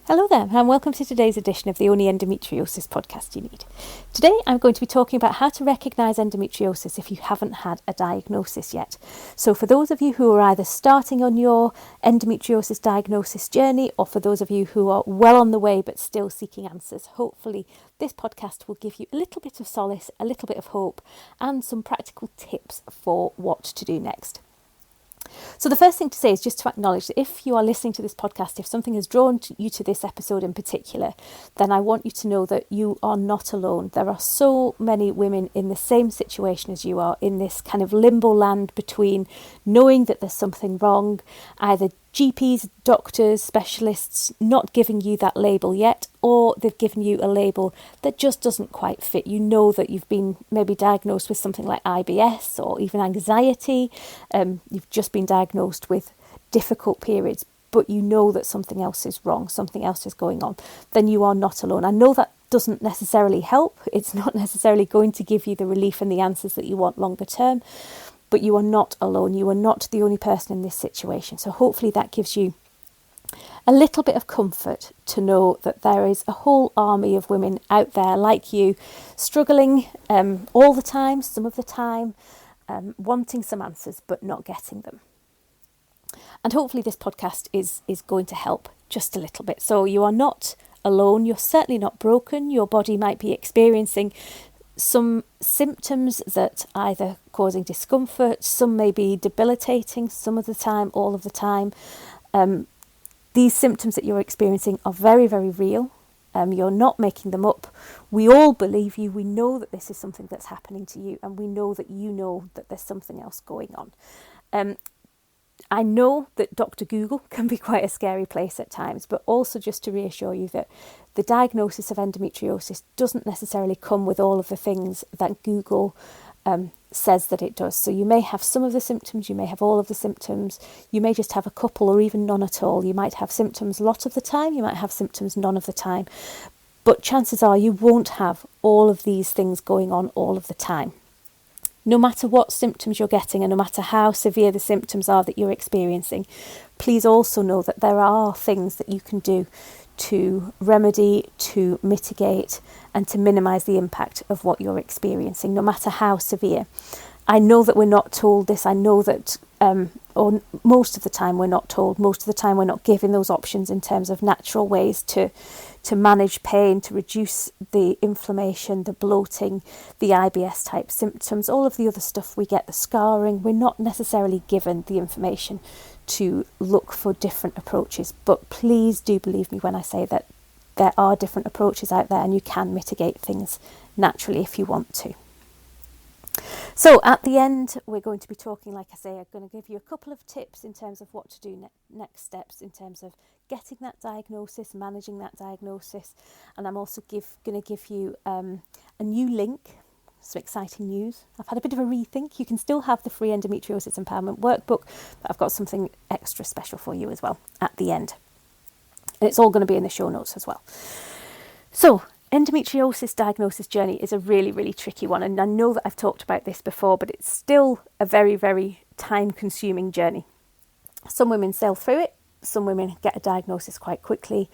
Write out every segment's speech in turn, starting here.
Hello there, and welcome to today's edition of the Only Endometriosis podcast you need. Today I'm going to be talking about how to recognise endometriosis if you haven't had a diagnosis yet. So for those of you who are either starting on your endometriosis diagnosis journey, or for those of you who are well on the way but still seeking answers, hopefully this podcast will give you a little bit of solace, a little bit of hope, and some practical tips for what to do next. So the first thing to say is just to acknowledge that if you are listening to this podcast, if something has drawn you to this episode in particular, then I want you to know that you are not alone. There are so many women in the same situation as you are, in this kind of limbo land between knowing that there's something wrong, either GPs, doctors, specialists not giving you that label yet, or they've given you a label that just doesn't quite fit. You know that you've been maybe diagnosed with something like IBS or even anxiety. You've just been diagnosed with difficult periods, but you know that something else is wrong, something else is going on. Then you are not alone. I know that doesn't necessarily help. It's not necessarily going to give you the relief and the answers that you want longer term. But you are not alone. You are not the only person in this situation. So hopefully that gives you a little bit of comfort to know that there is a whole army of women out there like you, struggling all the time, some of the time, wanting some answers but not getting them. And hopefully this podcast is going to help just a little bit. So you are not alone. You're certainly not broken. Your body might be experiencing some symptoms that either causing discomfort, some may be debilitating, some of the time, all of the time. These symptoms that you're experiencing are very, very real. You're not making them up. We all believe you. We know that this is something that's happening to you, and we know that you know that there's something else going on. I know that Dr. Google can be quite a scary place at times, but also just to reassure you that the diagnosis of endometriosis doesn't necessarily come with all of the things that Google says that it does. So you may have some of the symptoms, you may have all of the symptoms, you may just have a couple or even none at all. You might have symptoms a lot of the time, you might have symptoms none of the time, but chances are you won't have all of these things going on all of the time. No matter what symptoms you're getting and no matter how severe the symptoms are that you're experiencing, please also know that there are things that you can do to remedy, to mitigate, and to minimise the impact of what you're experiencing, no matter how severe. I know that we're not told this. I know that, or most of the time we're not told. Most of the time we're not given those options in terms of natural ways to manage pain, to reduce the inflammation, the bloating, the IBS type symptoms, all of the other stuff we get, the scarring. We're not necessarily given the information to look for different approaches. But please do believe me when I say that there are different approaches out there and you can mitigate things naturally if you want to. So at the end, we're going to be talking, like I say, I'm going to give you a couple of tips in terms of what to do next steps in terms of getting that diagnosis, managing that diagnosis. And I'm also going to give you a new link, some exciting news. I've had a bit of a rethink. You can still have the free endometriosis empowerment workbook, but I've got something extra special for you as well at the end. And it's all going to be in the show notes as well. So, endometriosis diagnosis journey is a really, really tricky one. And I know that I've talked about this before, but it's still a very, very time-consuming journey. Some women sail through it. Some women get a diagnosis quite quickly.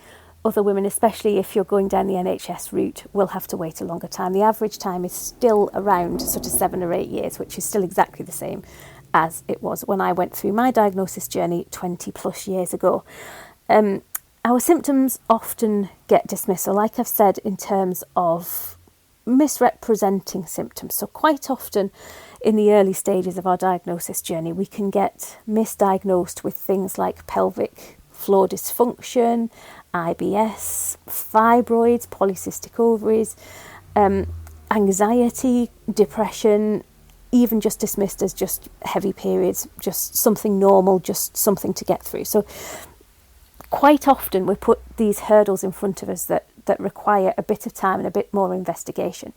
Other women, especially if you're going down the NHS route, will have to wait a longer time. The average time is still around sort of 7 or 8 years, which is still exactly the same as it was when I went through my diagnosis journey 20 plus years ago. Our symptoms often get dismissed, so like I've said, in terms of misrepresenting symptoms. So quite often in the early stages of our diagnosis journey, we can get misdiagnosed with things like pelvic floor dysfunction, IBS, fibroids, polycystic ovaries, anxiety, depression, even just dismissed as just heavy periods, just something normal, just something to get through. So quite often we put these hurdles in front of us that require a bit of time and a bit more investigation.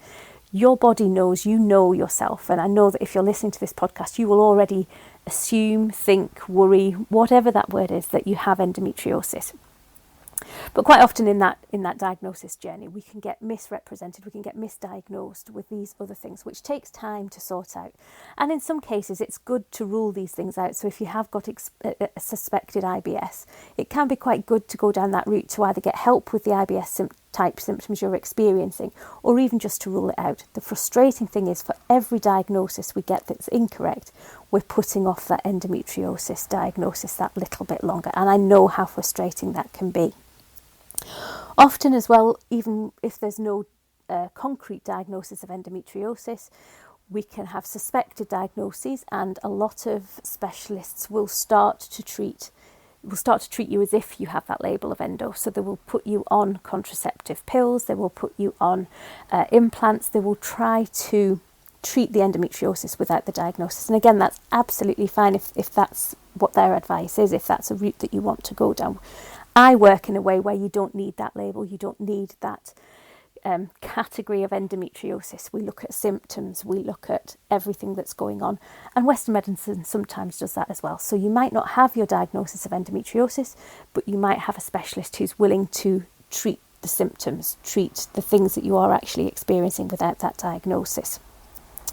Your body knows, you know yourself, and I know that if you're listening to this podcast, you will already assume, think, worry, whatever that word is, that you have endometriosis. But quite often in that diagnosis journey, we can get misrepresented, we can get misdiagnosed with these other things, which takes time to sort out. And in some cases, it's good to rule these things out. So if you have got a suspected IBS, it can be quite good to go down that route to either get help with the IBS type symptoms you're experiencing, or even just to rule it out. The frustrating thing is, for every diagnosis we get that's incorrect, we're putting off that endometriosis diagnosis that little bit longer. And I know how frustrating that can be. Often as well, even if there's no concrete diagnosis of endometriosis, we can have suspected diagnoses, and a lot of specialists will start to treat you as if you have that label of endo. So they will put you on contraceptive pills, they will put you on implants, they will try to treat the endometriosis without the diagnosis. And again, that's absolutely fine if that's what their advice is, if that's a route that you want to go down. I work in a way where you don't need that label, you don't need that category of endometriosis. We look at symptoms, we look at everything that's going on, and Western medicine sometimes does that as well. So you might not have your diagnosis of endometriosis, but you might have a specialist who's willing to treat the symptoms, treat the things that you are actually experiencing without that diagnosis.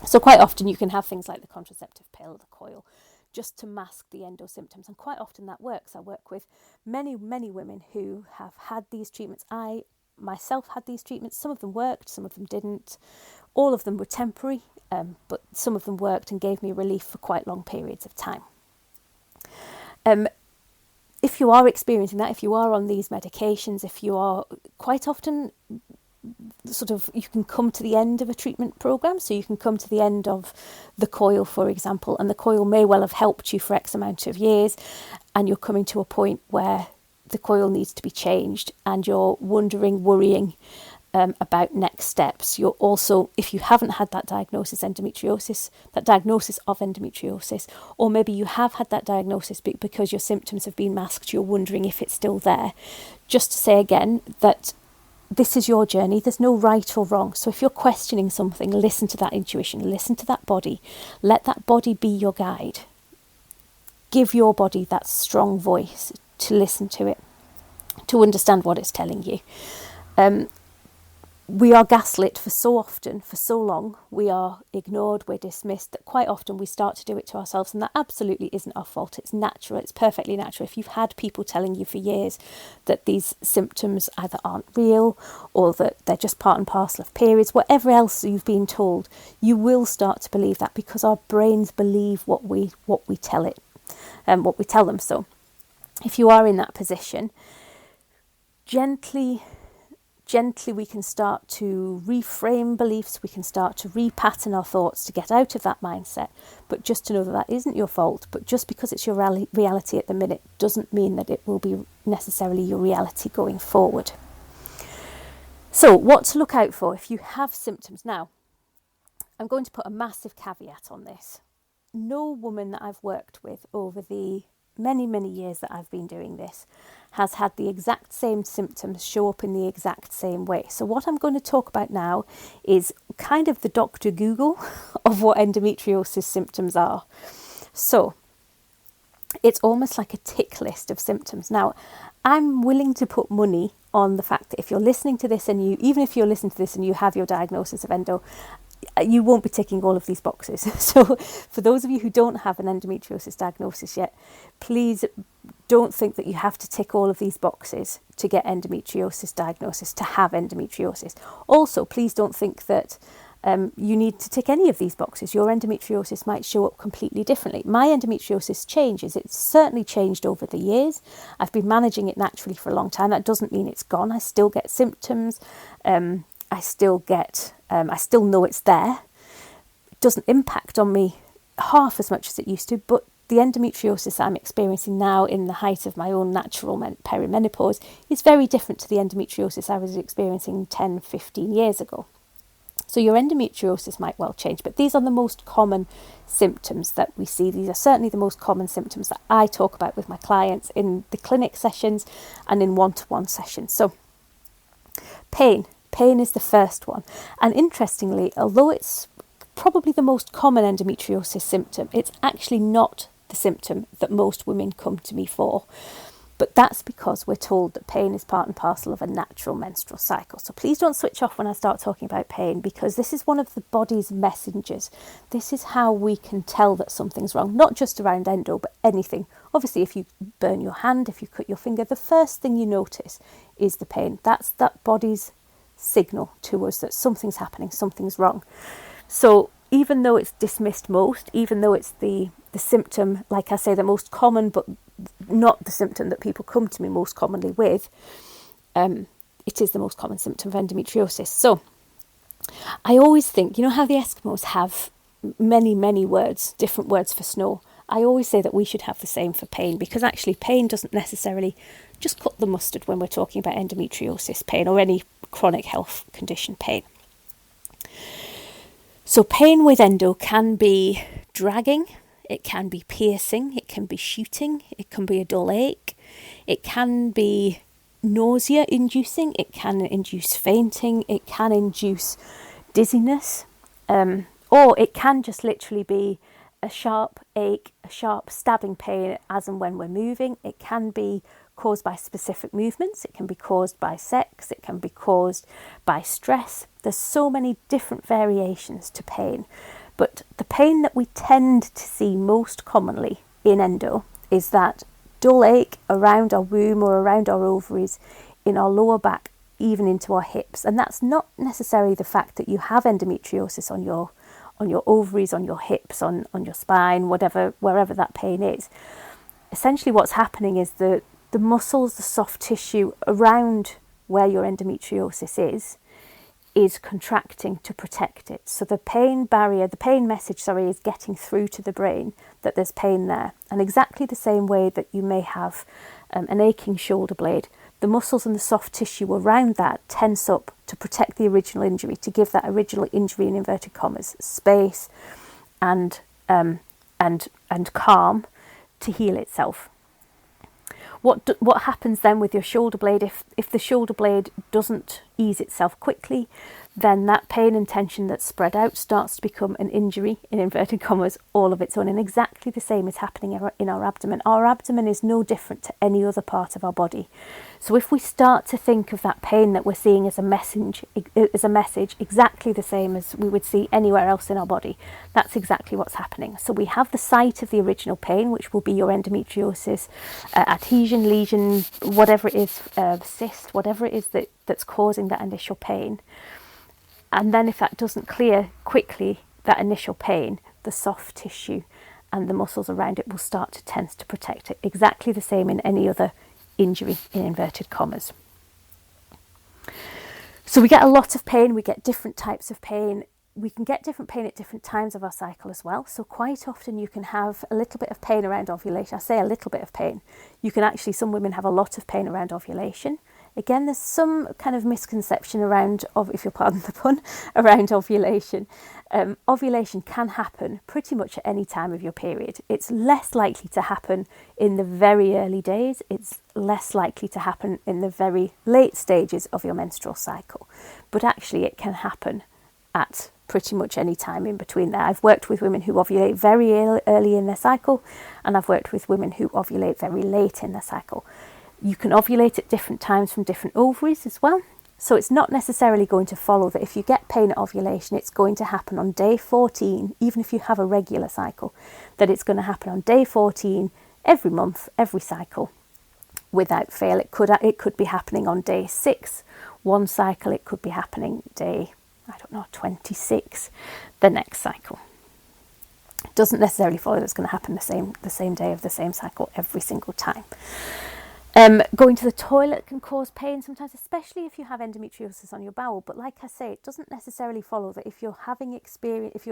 So quite often you can have things like the contraceptive pill, the coil, just to mask the endo symptoms, and quite often that works. I work with many women who have had these treatments. I myself had these treatments. Some of them worked, some of them didn't. All of them were temporary, but some of them worked and gave me relief for quite long periods of time. If you are experiencing that, if you are on these medications, if you are, quite often you can come to the end of a treatment program. So you can come to the end of the coil, for example, and the coil may well have helped you for X amount of years, and you're coming to a point where the coil needs to be changed, and you're worrying about next steps. You're also, if you haven't had that diagnosis of endometriosis, or maybe you have had that diagnosis because your symptoms have been masked, you're wondering if it's still there. Just to say again that this is your journey. There's no right or wrong. So if you're questioning something, listen to that intuition, listen to that body, let that body be your guide. Give your body that strong voice to listen to it, to understand what it's telling you. We are gaslit for so often, for so long. We are ignored, we're dismissed, that quite often we start to do it to ourselves, and that absolutely isn't our fault. It's natural, it's perfectly natural. If you've had people telling you for years that these symptoms either aren't real or that they're just part and parcel of periods, whatever else you've been told, you will start to believe that, because our brains believe what we tell it, what we tell them. So if you are in that position, gently we can start to reframe beliefs, we can start to repattern our thoughts to get out of that mindset. But just to know that isn't your fault, but just because it's your reality at the minute doesn't mean that it will be necessarily your reality going forward. So what to look out for if you have symptoms. Now, I'm going to put a massive caveat on this. No woman that I've worked with over the many years that I've been doing this has had the exact same symptoms show up in the exact same way. So what I'm going to talk about now is kind of the Dr. Google of what endometriosis symptoms are. So it's almost like a tick list of symptoms. Now, I'm willing to put money on the fact that if you're listening to this, and even if you're listening to this and you have your diagnosis of endo, you won't be ticking all of these boxes. So for those of you who don't have an endometriosis diagnosis yet, please don't think that you have to tick all of these boxes to get endometriosis diagnosis, to have endometriosis. Also, please don't think that you need to tick any of these boxes. Your endometriosis might show up completely differently. My endometriosis changes. It's certainly changed over the years. I've been managing it naturally for a long time. That doesn't mean it's gone. I still get symptoms. I still know it's there. It doesn't impact on me half as much as it used to, but the endometriosis I'm experiencing now in the height of my own natural perimenopause is very different to the endometriosis I was experiencing 10, 15 years ago. So your endometriosis might well change, but these are the most common symptoms that we see. These are certainly the most common symptoms that I talk about with my clients in the clinic sessions and in one-to-one sessions. So pain is the first one. And interestingly, although it's probably the most common endometriosis symptom, it's actually not the symptom that most women come to me for. But that's because we're told that pain is part and parcel of a natural menstrual cycle. So please don't switch off when I start talking about pain, because this is one of the body's messengers. This is how we can tell that something's wrong, not just around endo, but anything. Obviously, if you burn your hand, if you cut your finger, the first thing you notice is the pain. That's that body's signal to us that something's happening, something's wrong. So even though it's dismissed most, even though it's the symptom, like I say, the most common, but not the symptom that people come to me most commonly with, it is the most common symptom of endometriosis. So I always think, you know how the Eskimos have many, many words, different words for snow? I always say that we should have the same for pain, because actually pain doesn't necessarily just cut the mustard when we're talking about endometriosis pain or any chronic health condition pain. So pain with endo can be dragging, it can be piercing, it can be shooting, it can be a dull ache, it can be nausea inducing, it can induce fainting, it can induce dizziness, or it can just literally be a sharp ache, a sharp stabbing pain as and when we're moving. It can be caused by specific movements, it can be caused by sex, it can be caused by stress. There's so many different variations to pain. But the pain that we tend to see most commonly in endo is that dull ache around our womb or around our ovaries, in our lower back, even into our hips. And that's not necessarily the fact that you have endometriosis on your ovaries, on your hips, on your spine, wherever that pain is. Essentially what's happening is the muscles, the soft tissue around where your endometriosis is contracting to protect it. So the pain message, is getting through to the brain that there's pain there. And exactly the same way that you may have an aching shoulder blade, the muscles and the soft tissue around that tense up to protect the original injury, to give that original injury, in inverted commas, space and calm to heal itself. What happens then with your shoulder blade, if the shoulder blade doesn't ease itself quickly, then that pain and tension that's spread out starts to become an injury, in inverted commas, all of its own. And exactly the same is happening in our abdomen. Our abdomen is no different to any other part of our body. So if we start to think of that pain that we're seeing as a message exactly the same as we would see anywhere else in our body, that's exactly what's happening. So we have the site of the original pain, which will be your endometriosis, adhesion, lesion, whatever it is, cyst, whatever it is that's causing that initial pain. And then if that doesn't clear quickly, that initial pain, the soft tissue and the muscles around it will start to tense to protect it. Exactly the same in any other injury, in inverted commas. So we get a lot of pain, we get different types of pain. We can get different pain at different times of our cycle as well. So quite often you can have a little bit of pain around ovulation. I say a little bit of pain. You can actually, some women have a lot of pain around ovulation. Again, there's some kind of misconception around, if you'll pardon the pun, around ovulation. Ovulation can happen pretty much at any time of your period. It's less likely to happen in the very early days. It's less likely to happen in the very late stages of your menstrual cycle. But actually it can happen at pretty much any time in between there. I've worked with women who ovulate very early in their cycle, and I've worked with women who ovulate very late in their cycle. You can ovulate at different times from different ovaries as well. So it's not necessarily going to follow that if you get pain at ovulation, it's going to happen on day 14, even if you have a regular cycle, that it's going to happen on day 14 every month, every cycle, without fail. It could be happening on day 6, one cycle. It could be happening day, 26, the next cycle. It doesn't necessarily follow that it's going to happen the same day of the same cycle every single time. Going to the toilet can cause pain sometimes, especially if you have endometriosis on your bowel. But like I say, it doesn't necessarily follow that if you're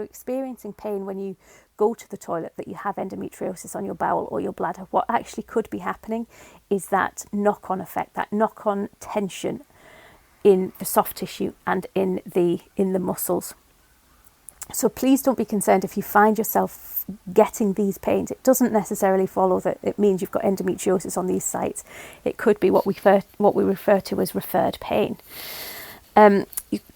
experiencing pain when you go to the toilet, that you have endometriosis on your bowel or your bladder. What actually could be happening is that knock-on effect, that knock-on tension in the soft tissue and in the muscles. So please don't be concerned if you find yourself getting these pains. It doesn't necessarily follow that it means you've got endometriosis on these sites. It could be what we refer to as referred pain.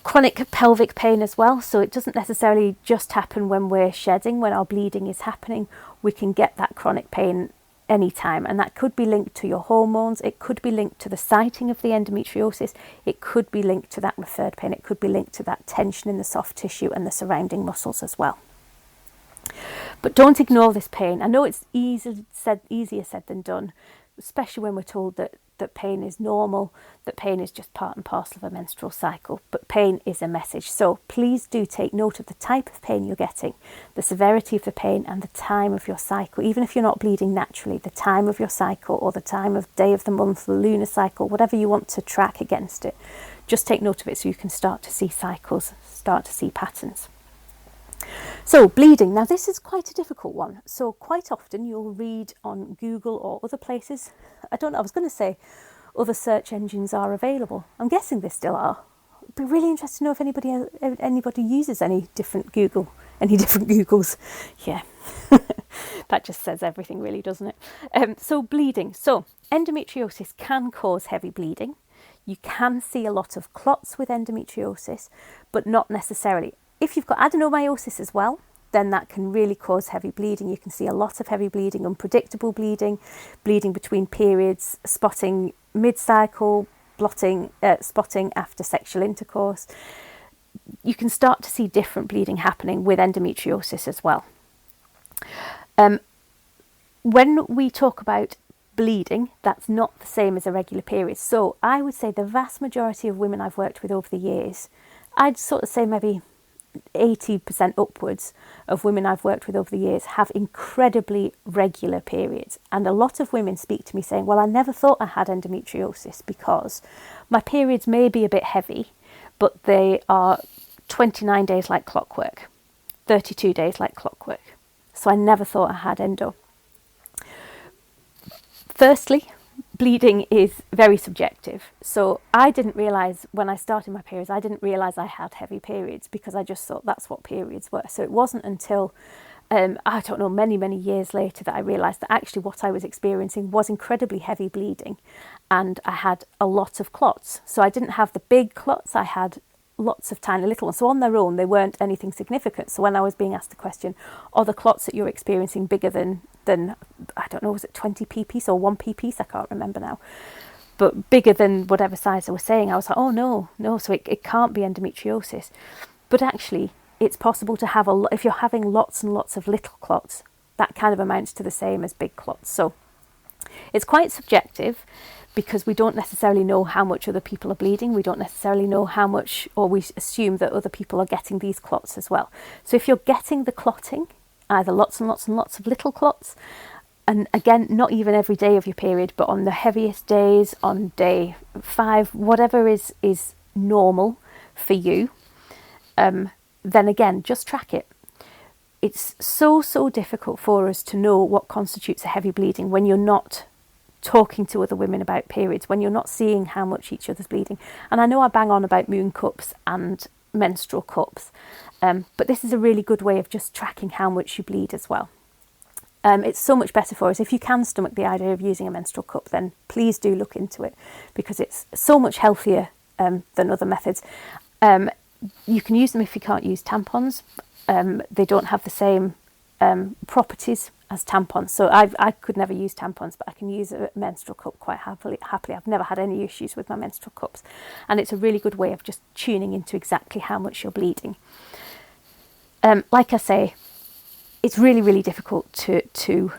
Chronic pelvic pain as well. So it doesn't necessarily just happen when we're shedding, when our bleeding is happening. We can get that chronic pain any time, and that could be linked to your hormones, it could be linked to the siting of the endometriosis, it could be linked to that referred pain, it could be linked to that tension in the soft tissue and the surrounding muscles as well. But don't ignore this pain. I know it's easier said than done, especially when we're told that pain is normal, that pain is just part and parcel of a menstrual cycle, but pain is a message. So please do take note of the type of pain you're getting, the severity of the pain, and the time of your cycle. Even if you're not bleeding naturally, the time of your cycle, or the time of day of the month, the lunar cycle, whatever you want to track against it, just take note of it so you can start to see cycles, start to see patterns. So bleeding, now this is quite a difficult one. So quite often you'll read on Google or other places, I was going to say other search engines are available. I'm guessing they still are. It'd be really interesting to know if anybody uses any different Googles. Yeah, that just says everything really, doesn't it? So bleeding. So endometriosis can cause heavy bleeding. You can see a lot of clots with endometriosis, but not necessarily. If you've got adenomyosis as well, then that can really cause heavy bleeding. You can see a lot of heavy bleeding, unpredictable bleeding, bleeding between periods, spotting mid-cycle, spotting after sexual intercourse. You can start to see different bleeding happening with endometriosis as well. When we talk about bleeding, that's not the same as irregular periods. So I would say the vast majority of women I've worked with over the years, I'd sort of say maybe 80% upwards of women I've worked with over the years have incredibly regular periods. And a lot of women speak to me saying, well, I never thought I had endometriosis because my periods may be a bit heavy, but they are 29 days like clockwork, 32 days like clockwork. So I never thought I had endo. Firstly, bleeding is very subjective. So I didn't realise when I started my periods, I didn't realise I had heavy periods because I just thought that's what periods were. So it wasn't until, many, many years later that I realised that actually what I was experiencing was incredibly heavy bleeding and I had a lot of clots. So I didn't have the big clots, I had lots of tiny little ones. So on their own, they weren't anything significant. So when I was being asked the question, are the clots that you're experiencing bigger than I don't know, was it 20 pp's or 1 pp's? I can't remember now. But bigger than whatever size I was saying, I was like, oh no. So it can't be endometriosis. But actually, it's possible to have if you're having lots and lots of little clots, that kind of amounts to the same as big clots. So it's quite subjective because we don't necessarily know how much other people are bleeding. We don't necessarily know how much, or we assume that other people are getting these clots as well. So if you're getting the clotting, either lots and lots and lots of little clots, and again, not even every day of your period, but on the heaviest days, on day 5, whatever is normal for you, then again, just track it. It's so difficult for us to know what constitutes a heavy bleeding when you're not talking to other women about periods, when you're not seeing how much each other's bleeding. And I know I bang on about moon cups and menstrual cups, but this is a really good way of just tracking how much you bleed as well. It's so much better for us. If you can stomach the idea of using a menstrual cup, then please do look into it because it's so much healthier than other methods. You can use them if you can't use tampons. They don't have the same properties as tampons. So I could never use tampons, but I can use a menstrual cup quite happily. I've never had any issues with my menstrual cups. And it's a really good way of just tuning into exactly how much you're bleeding. Like I say, it's really, really difficult to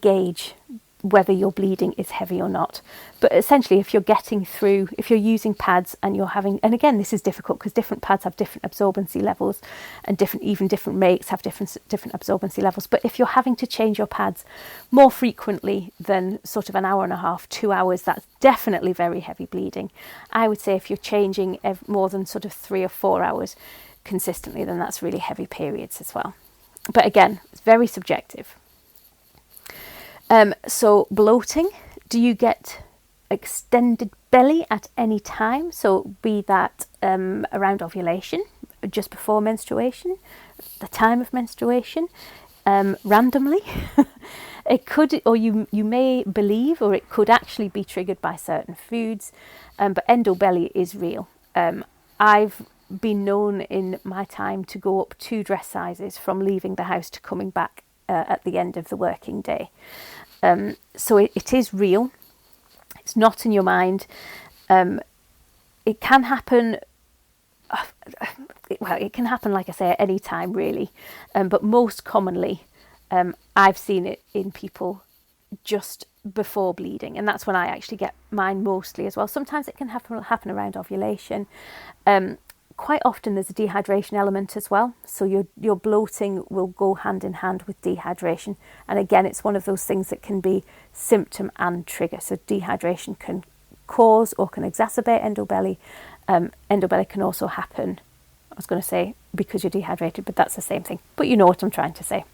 gauge whether your bleeding is heavy or not. But essentially, if you're using pads and you're having, and again, this is difficult because different pads have different absorbency levels and different makes have different absorbency levels. But if you're having to change your pads more frequently than sort of an hour and a half, 2 hours, that's definitely very heavy bleeding. I would say if you're changing more than sort of 3 or 4 hours consistently, then that's really heavy periods as well. But again, it's very subjective. So bloating, do you get extended belly at any time? So be that around ovulation, just before menstruation, the time of menstruation, randomly. It could, or you may believe, or it could actually be triggered by certain foods, but endo belly is real. I've been known in my time to go up 2 dress sizes from leaving the house to coming back at the end of the working day. So it is real. It's not in your mind. It can happen. Well, it can happen, like I say, at any time, really. But most commonly, I've seen it in people just before bleeding, and that's when I actually get mine mostly as well. Sometimes it can happen around ovulation. Quite often there's a dehydration element as well, so your bloating will go hand in hand with dehydration, and again, it's one of those things that can be symptom and trigger. So dehydration can cause or can exacerbate endobelly. Endobelly can also happen, I was going to say because you're dehydrated, but that's the same thing, but you know what I'm trying to say.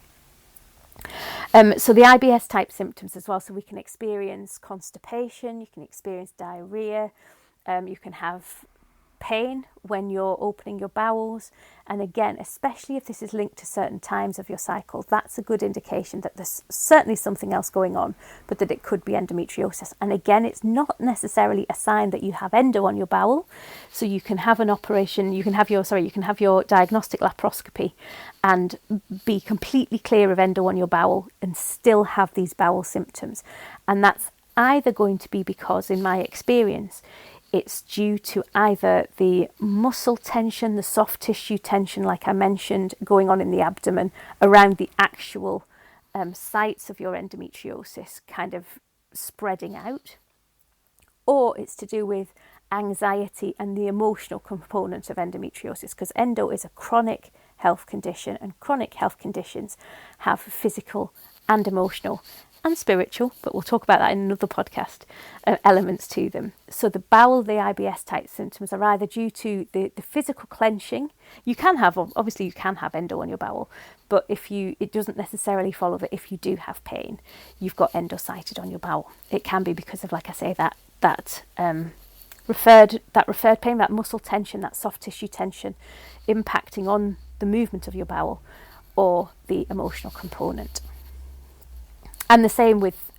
So the IBS type symptoms as well, so we can experience constipation, you can experience diarrhea, you can have pain when you're opening your bowels, and again, especially if this is linked to certain times of your cycle, that's a good indication that there's certainly something else going on, but that it could be endometriosis. And again, it's not necessarily a sign that you have endo on your bowel, so you can have an operation, you can have your diagnostic laparoscopy and be completely clear of endo on your bowel and still have these bowel symptoms. And that's either going to be because, in my experience, it's due to either the muscle tension, the soft tissue tension, like I mentioned, going on in the abdomen around the actual sites of your endometriosis kind of spreading out, or it's to do with anxiety and the emotional component of endometriosis, because endo is a chronic health condition, and chronic health conditions have physical and emotional and spiritual, but we'll talk about that in another podcast, elements to them. So the IBS type symptoms are either due to the physical clenching. You can have endo on your bowel, but it doesn't necessarily follow that if you do have pain, you've got endo sited on your bowel. It can be because of, like I say, that referred pain, that muscle tension, that soft tissue tension impacting on the movement of your bowel, or the emotional component. And the same with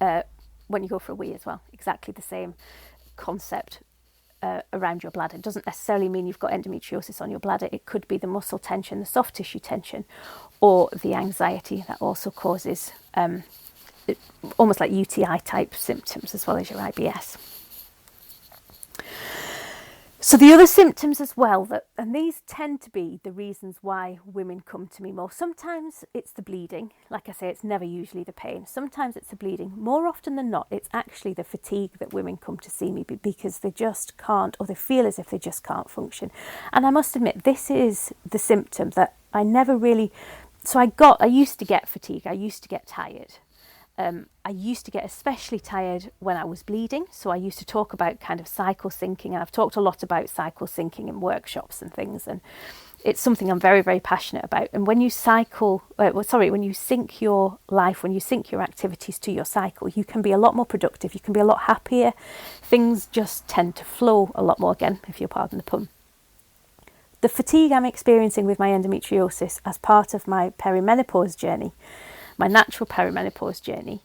when you go for a wee as well, exactly the same concept around your bladder. It doesn't necessarily mean you've got endometriosis on your bladder. It could be the muscle tension, the soft tissue tension, or the anxiety that also causes almost like UTI type symptoms as well as your IBS. So the other symptoms as well, and these tend to be the reasons why women come to me more. Sometimes it's the bleeding. Like I say, it's never usually the pain. Sometimes it's the bleeding. More often than not, it's actually the fatigue that women come to see me because they just can't, or they feel as if they just can't function. And I must admit, this is the symptom that I never really... So I used to get fatigue. I used to get tired. I used to get especially tired when I was bleeding, so I used to talk about kind of cycle syncing, and I've talked a lot about cycle syncing in workshops and things, and it's something I'm very, very passionate about. And when you when you sync your life, when you sync your activities to your cycle, you can be a lot more productive, you can be a lot happier, things just tend to flow a lot more, again, if you'll pardon the pun. The fatigue I'm experiencing with my endometriosis as part of my perimenopause journey, my natural perimenopause journey,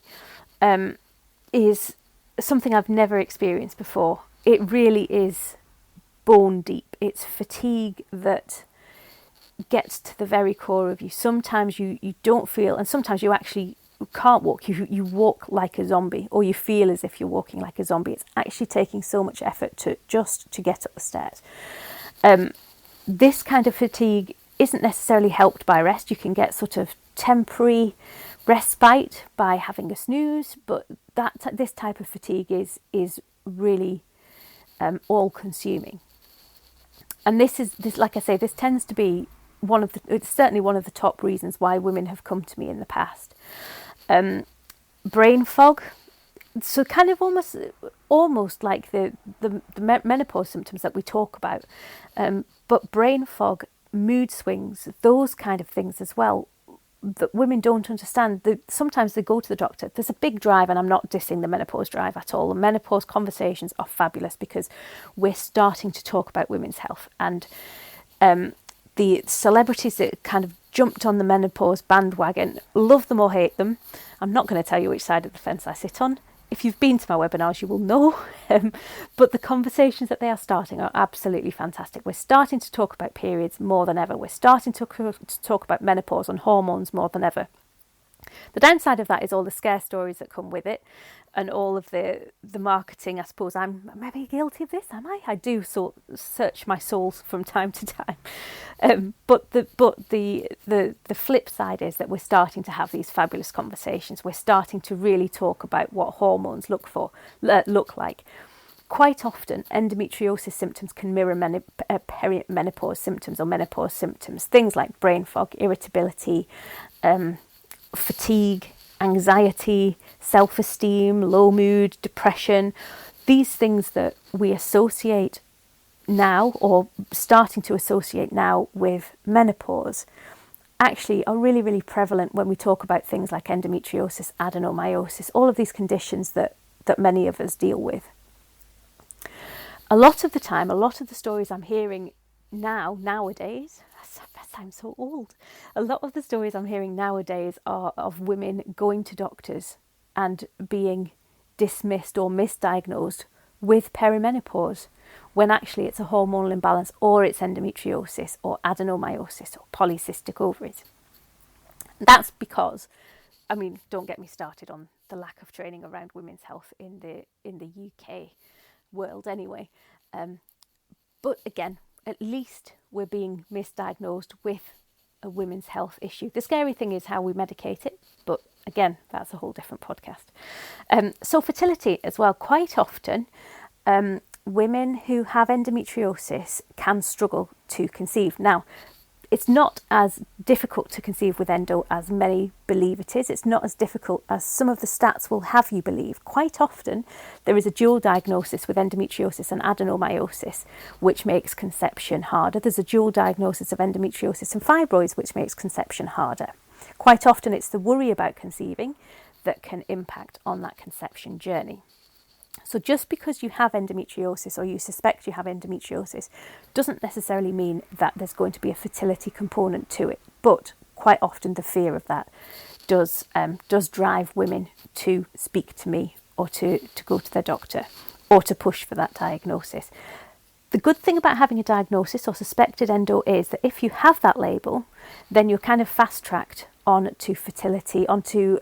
is something I've never experienced before. It really is bone deep. It's fatigue that gets to the very core of you. Sometimes you don't feel, and sometimes you actually can't walk. You walk like a zombie, or you feel as if you're walking like a zombie. It's actually taking so much effort to get up the stairs. This kind of fatigue isn't necessarily helped by rest. You can get sort of temporary respite by having a snooze, but this type of fatigue is really all consuming. And this like I say, this tends to be it's certainly one of the top reasons why women have come to me in the past. Brain fog, so kind of almost like the menopause symptoms that we talk about, but brain fog, mood swings, those kind of things as well, that women don't understand. Sometimes they go to the doctor. There's a big drive, and I'm not dissing the menopause drive at all. The menopause conversations are fabulous because we're starting to talk about women's health, and the celebrities that kind of jumped on the menopause bandwagon, love them or hate them. I'm not going to tell you which side of the fence I sit on. If you've been to my webinars, you will know. But the conversations that they are starting are absolutely fantastic. We're starting to talk about periods more than ever. We're starting to talk about menopause and hormones more than ever. The downside of that is all the scare stories that come with it, and all of the marketing. I suppose I'm maybe guilty of this, am I? I do search my soul from time to time. But the flip side is that we're starting to have these fabulous conversations. We're starting to really talk about what hormones look like. Quite often, endometriosis symptoms can mirror perimenopause symptoms or menopause symptoms. Things like brain fog, irritability, fatigue, anxiety, self-esteem, low mood, depression. These things that we associate now, or starting to associate now, with menopause actually are really, really prevalent when we talk about things like endometriosis, adenomyosis, all of these conditions that many of us deal with. A lot of the time, a lot of the stories I'm hearing nowadays, that sounds so old. A lot of the stories I'm hearing nowadays are of women going to doctors and being dismissed or misdiagnosed with perimenopause, when actually it's a hormonal imbalance, or it's endometriosis or adenomyosis or polycystic ovaries. That's because, don't get me started on the lack of training around women's health in the UK world anyway. But again, at least we're being misdiagnosed with a women's health issue. The scary thing is how we medicate it, but again, that's a whole different podcast. So fertility as well. Quite often, women who have endometriosis can struggle to conceive. Now, it's not as difficult to conceive with endo as many believe it is. It's not as difficult as some of the stats will have you believe. Quite often, there is a dual diagnosis with endometriosis and adenomyosis, which makes conception harder. There's a dual diagnosis of endometriosis and fibroids, which makes conception harder. Quite often, it's the worry about conceiving that can impact on that conception journey. So just because you have endometriosis or you suspect you have endometriosis doesn't necessarily mean that there's going to be a fertility component to it. But quite often the fear of that does drive women to speak to me or to go to their doctor or to push for that diagnosis. The good thing about having a diagnosis or suspected endo is that if you have that label, then you're kind of fast-tracked onto fertility, onto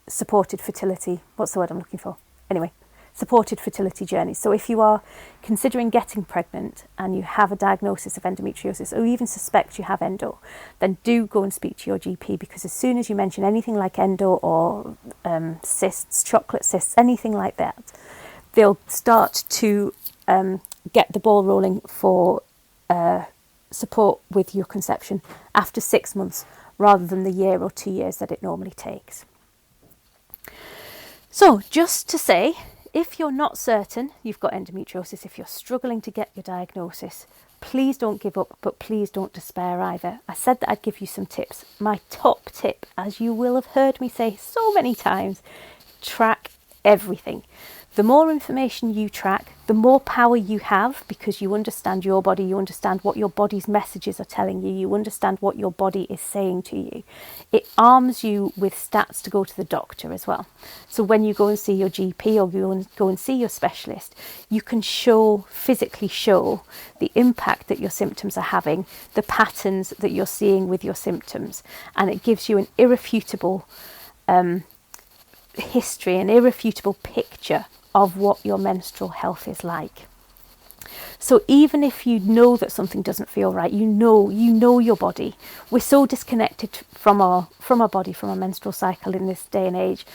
supported fertility. What's the word I'm looking for? Anyway. Supported fertility journeys. So if you are considering getting pregnant and you have a diagnosis of endometriosis or even suspect you have endo, then do go and speak to your GP, because as soon as you mention anything like endo or cysts, chocolate cysts, anything like that, they'll start to get the ball rolling for support with your conception after 6 months rather than the year or 2 years that it normally takes. So just to say, if you're not certain you've got endometriosis, if you're struggling to get your diagnosis, please don't give up, but please don't despair either. I said that I'd give you some tips. My top tip, as you will have heard me say so many times, track everything. The more information you track, the more power you have, because you understand your body, you understand what your body's messages are telling you, you understand what your body is saying to you. It arms you with stats to go to the doctor as well. So when you go and see your GP or you go and see your specialist, you can physically show the impact that your symptoms are having, the patterns that you're seeing with your symptoms, and it gives you an irrefutable history, an irrefutable picture of what your menstrual health is like. So even if you know that something doesn't feel right, you know your body. We're so disconnected from our body, from our menstrual cycle in this day and age.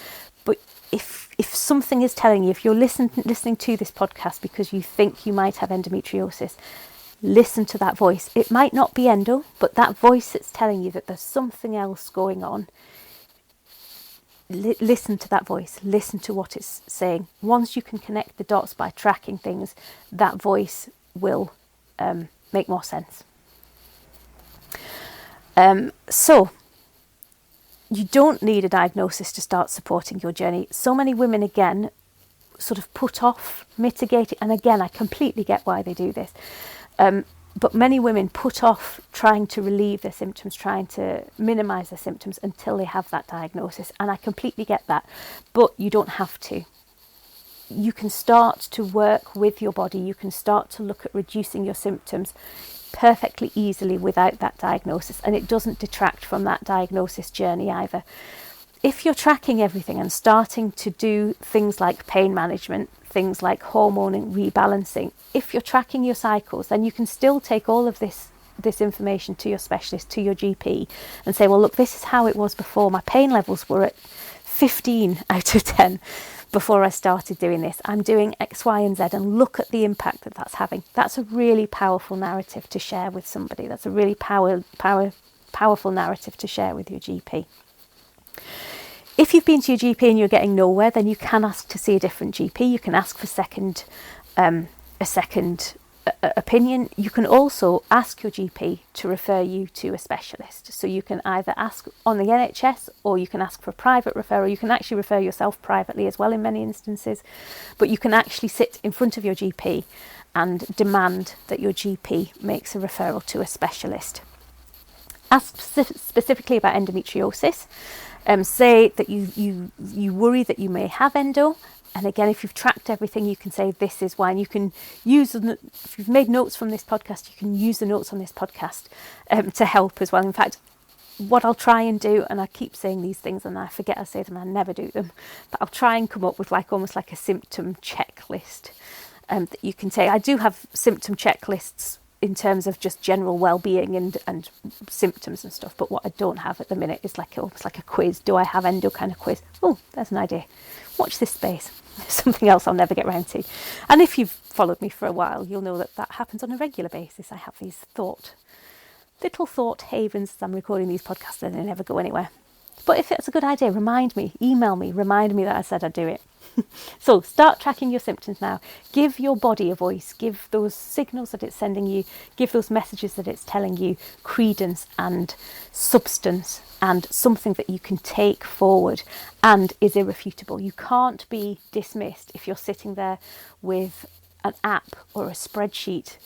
But if something is telling you, if you're listening to this podcast because you think you might have endometriosis, listen to that voice. It might not be endo, but that voice that's telling you that there's something else going on, listen to that voice, listen to what it's saying. Once you can connect the dots by tracking things, that voice will make more sense. So you don't need a diagnosis to start supporting your journey. So many women, again, sort of put off, mitigate it. And again, I completely get why they do this. But many women put off trying to relieve their symptoms, trying to minimise their symptoms until they have that diagnosis. And I completely get that. But you don't have to. You can start to work with your body. You can start to look at reducing your symptoms perfectly easily without that diagnosis. And it doesn't detract from that diagnosis journey either. if you're tracking everything and starting to do things like pain management, things like hormone and rebalancing, if you're tracking your cycles, then you can still take all of this information to your specialist, to your GP, and say, well, look, this is how it was before. My pain levels were at 15 out of 10 before I started doing this. I'm doing X, Y, and Z, and look at the impact that that's having. That's a really powerful narrative to share with somebody. That's a really powerful narrative to share with your GP. If you've been to your GP and you're getting nowhere, then you can ask to see a different GP. You can ask for a second opinion. You can also ask your GP to refer you to a specialist. So you can either ask on the NHS, or you can ask for a private referral. You can actually refer yourself privately as well in many instances, but you can actually sit in front of your GP and demand that your GP makes a referral to a specialist. Ask specifically about endometriosis. Say that you worry that you may have endo, and again, if you've tracked everything, you can say this is why. And you can use, if you've made notes from this podcast, you can use the notes on this podcast to help as well. In fact, what I'll try and do, and I keep saying these things and I forget I say them, I never do them, but I'll try and come up with almost like a symptom checklist that you can say. I do have symptom checklists in terms of just general well-being and symptoms and stuff, but what I don't have at the minute is almost like a quiz. Do I have endo kind of quiz? Oh, there's an idea. Watch this space. Something else I'll never get round to. And if you've followed me for a while, you'll know that happens on a regular basis. I have these little thought havens as I'm recording these podcasts, and they never go anywhere. But if it's a good idea, remind me, email me, remind me that I said I'd do it. So start tracking your symptoms now. Give your body a voice. Give those signals that it's sending you, give those messages that it's telling you credence and substance, and something that you can take forward and is irrefutable. You can't be dismissed if you're sitting there with an app or a spreadsheet.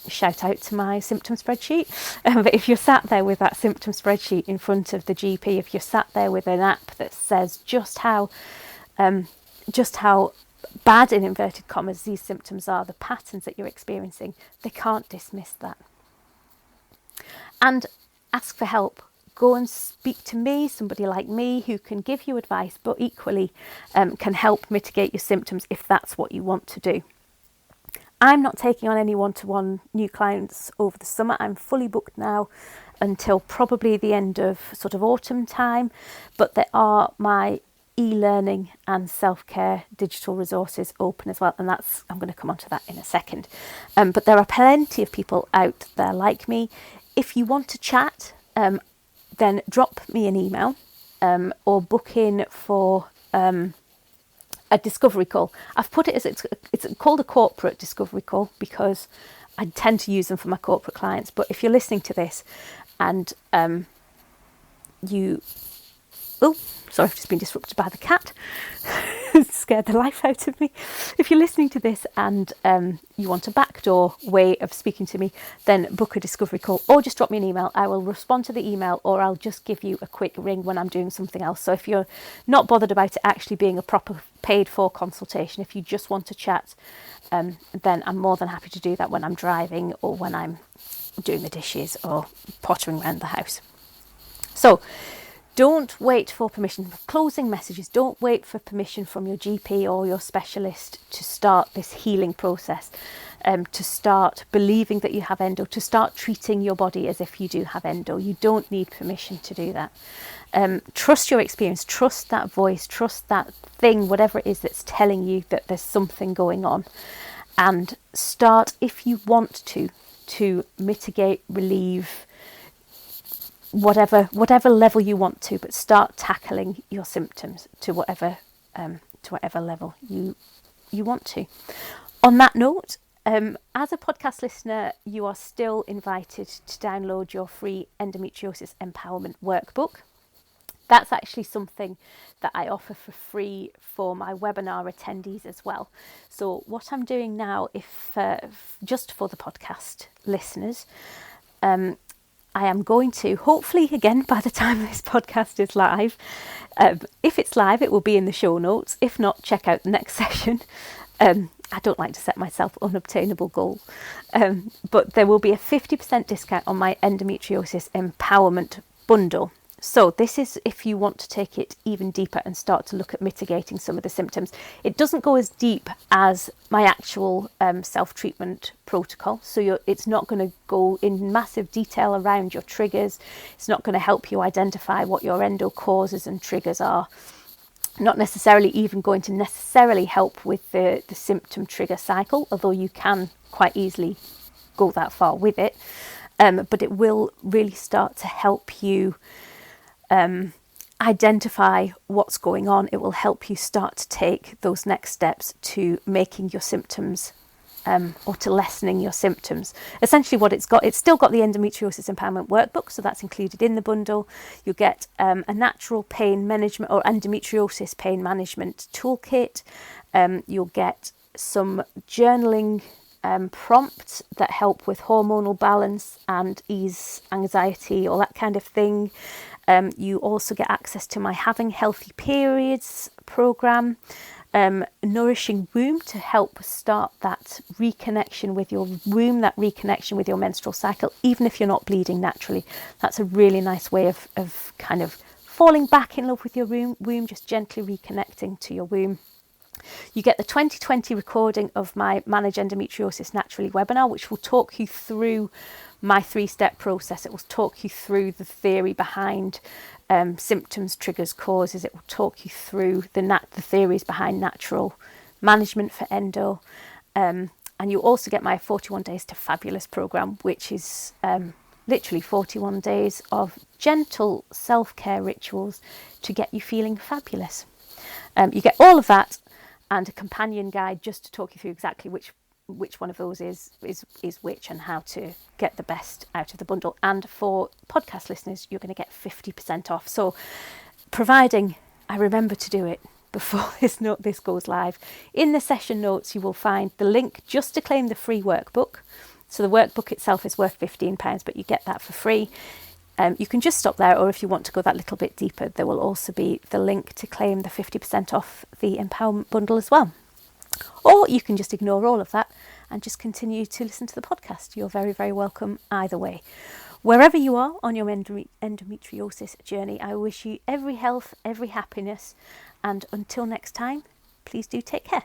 Shout out to my symptom spreadsheet. But if you're sat there with that symptom spreadsheet in front of the GP, if you're sat there with an app that says just how bad, in inverted commas, these symptoms are, the patterns that you're experiencing, they can't dismiss that. And ask for help. Go and speak to me, somebody like me, who can give you advice, but equally can help mitigate your symptoms if that's what you want to do. I'm not taking on any one-to-one new clients over the summer. I'm fully booked now until probably the end of sort of autumn time, but there are my e-learning and self-care digital resources open as well, and I'm going to come on to that in a second. But there are plenty of people out there like me. If you want to chat, then drop me an email or book in for a discovery call. I've put it as it's called a corporate discovery call because I tend to use them for my corporate clients. But if you're listening to this and sorry, I've just been disrupted by the cat. Scared the life out of me. If you're listening to this and you want a backdoor way of speaking to me, then book a discovery call or just drop me an email. I will respond to the email, or I'll just give you a quick ring when I'm doing something else. So if you're not bothered about it actually being a proper paid for consultation, if you just want to chat, then I'm more than happy to do that when I'm driving or when I'm doing the dishes or pottering around the house. So don't wait for permission. Closing messages, don't wait for permission from your GP or your specialist to start this healing process, to start believing that you have endo, to start treating your body as if you do have endo. You don't need permission to do that. Trust your experience, trust that voice, trust that thing, whatever it is that's telling you that there's something going on, and start, if you want to mitigate, relieve, whatever level you want to, but start tackling your symptoms to whatever level you want to. On that note, as a podcast listener, you are still invited to download your free endometriosis empowerment workbook. That's actually something that I offer for free for my webinar attendees as well. So what I'm doing now, if just for the podcast listeners, I am going to, hopefully, again, by the time this podcast is live, if it's live, it will be in the show notes. If not, check out the next session. I don't like to set myself unobtainable goals, but there will be a 50% discount on my endometriosis empowerment bundle. So this is if you want to take it even deeper and start to look at mitigating some of the symptoms. It doesn't go as deep as my actual self-treatment protocol. So it's not going to go in massive detail around your triggers. It's not going to help you identify what your endo causes and triggers are. Not necessarily even going to necessarily help with the symptom trigger cycle, although you can quite easily go that far with it. But it will really start to help you identify what's going on. It will help you start to take those next steps to making your symptoms or to lessening your symptoms. Essentially what it's still got the endometriosis empowerment workbook, so that's included in the bundle. You'll get a natural pain management or endometriosis pain management toolkit. You'll get some journaling prompts that help with hormonal balance and ease anxiety, all that kind of thing. You also get access to my Having Healthy Periods programme, Nourishing Womb to help start that reconnection with your womb, that reconnection with your menstrual cycle, even if you're not bleeding naturally. That's a really nice way of kind of falling back in love with your womb, just gently reconnecting to your womb. You get the 2020 recording of my Manage Endometriosis Naturally webinar, which will talk you through my 3-step process. It will talk you through the theory behind symptoms, triggers, causes. It will talk you through the theories behind natural management for endo. And you also get my 41 Days to Fabulous program, which is literally 41 days of gentle self-care rituals to get you feeling fabulous. You get all of that and a companion guide just to talk you through exactly which one of those is which and how to get the best out of the bundle. And for podcast listeners, you're going to get 50% off. So providing I remember to do it before this goes live, in the session notes you will find the link just to claim the free workbook. So the workbook itself is worth £15, but you get that for free. You can just stop there, or if you want to go that little bit deeper, there will also be the link to claim the 50% off the empowerment bundle as well. Or you can just ignore all of that and just continue to listen to the podcast. You're very, very welcome either way. Wherever you are on your endometriosis journey, I wish you every health, every happiness, and until next time, please do take care.